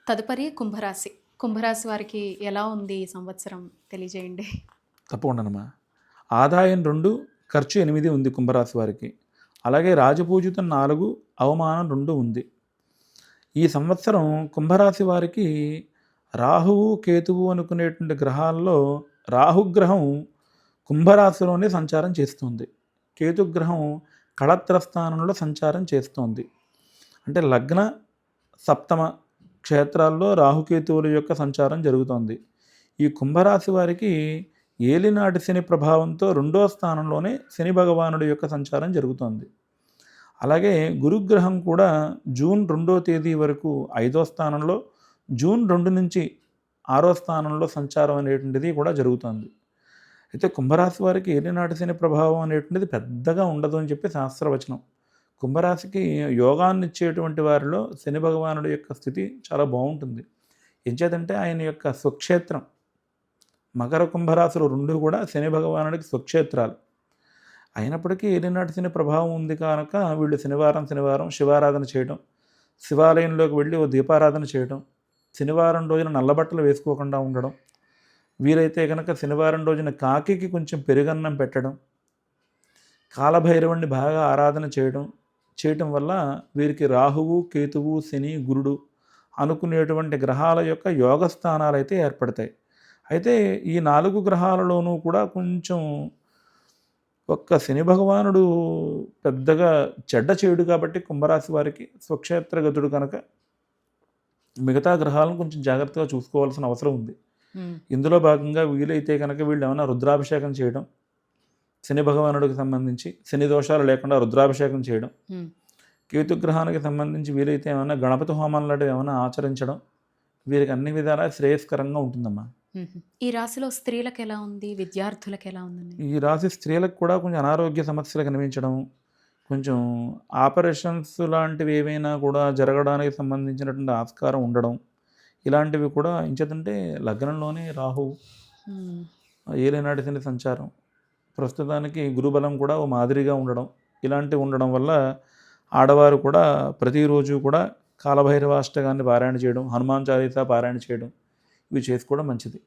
తదుపరి కుంభరాశి. కుంభరాశి వారికి ఎలా ఉంది ఈ సంవత్సరం తెలియజేయండి? తప్పకుండానమ్మా. ఆదాయం 2, ఖర్చు 8 ఉంది కుంభరాశి వారికి. అలాగే రాజపూజితం 4, అవమానం 2 ఉంది. ఈ సంవత్సరం కుంభరాశి వారికి రాహువు, కేతువు అనుకునేటువంటి గ్రహాల్లో రాహుగ్రహం కుంభరాశిలోనే సంచారం చేస్తుంది. కేతుగ్రహం కళత్ర స్థానంలో సంచారం చేస్తోంది. అంటే లగ్న, సప్తమ క్షేత్రాల్లో రాహుకేతువుల యొక్క సంచారం జరుగుతోంది. ఈ కుంభరాశి వారికి ఏలినాటి శని ప్రభావంతో 2వ స్థానంలోనే శని భగవానుడి యొక్క సంచారం జరుగుతోంది. అలాగే గురుగ్రహం కూడా జూన్ 2వ తేదీ వరకు 5వ స్థానంలో, జూన్ 2 నుంచి 6వ స్థానంలో సంచారం అనేటువంటిది కూడా జరుగుతుంది. అయితే కుంభరాశి వారికి ఏలినాటి శని ప్రభావం అనేటువంటిది పెద్దగా ఉండదు అని చెప్పి శాస్త్రవచనం. కుంభరాశికి యోగాన్ని ఇచ్చేటువంటి వారిలో శని భగవానుడి యొక్క స్థితి చాలా బాగుంటుంది. ఎంచేతంటే ఆయన యొక్క స్వక్షేత్రం మకర కుంభరాశులు 2 కూడా శని భగవానుడికి స్వక్షేత్రాలు అయినప్పటికీ ఏలినాటి శని ప్రభావం ఉంది కనుక వీళ్ళు శనివారం శివారాధన చేయడం, శివాలయంలోకి వెళ్ళి ఓ దీపారాధన చేయడం, శనివారం రోజున నల్లబట్టలు వేసుకోకుండా ఉండడం, వీలైతే కనుక శనివారం రోజున కాకికి కొంచెం పెరుగన్నం పెట్టడం, కాలభైరవుణ్ణి బాగా ఆరాధన చేయటం వల్ల వీరికి రాహువు, కేతువు, శని, గురుడు అనుకునేటువంటి గ్రహాల యొక్క యోగస్థానాలు అయితే ఏర్పడతాయి. అయితే ఈ 4 గ్రహాలలోనూ కూడా కొంచెం ఒక్క శని భగవానుడు పెద్దగా చెడ్డ చేయుడు కాబట్టి కుంభరాశి వారికి స్వక్షేత్రగతుడు కనుక మిగతా గ్రహాలను కొంచెం జాగ్రత్తగా చూసుకోవాల్సిన అవసరం ఉంది. ఇందులో భాగంగా వీలైతే కనుక వీళ్ళు ఏమైనా రుద్రాభిషేకం చేయడం, శని భగవానుడికి సంబంధించి శని దోషాలు లేకుండా రుద్రాభిషేకం చేయడం, కేతుగ్రహానికి సంబంధించి వీలైతే ఏమైనా గణపతి హోమం లాంటివి ఏమైనా ఆచరించడం వీరికి అన్ని విధాలా శ్రేయస్కరంగా ఉంటుందమ్మా. ఈ రాశిలో స్త్రీలకు ఎలా ఉంది, విద్యార్థులకు ఎలా ఉందండి? ఈ రాశి స్త్రీలకు కూడా కొంచెం అనారోగ్య సమస్యలు కనిపించడం, కొంచెం ఆపరేషన్స్ లాంటివి ఏవైనా కూడా జరగడానికి సంబంధించినటువంటి ఆస్కారం ఉండడం, ఇలాంటివి కూడా ఎంచేతంటే లగ్నంలోనే రాహు, ఏలినాటి శని సంచారం, ప్రస్తుతానికి గురుబలం కూడా ఓ మాదిరిగా ఉండడం, ఇలాంటివి ఉండడం వల్ల ఆడవారు కూడా ప్రతిరోజు కూడా కాలభైరవాష్టకాన్ని పారాయణ చేయడం, హనుమాన్ చాలీసా పారాయణ చేయడం, ఇవి చేసుకోవడం మంచిది.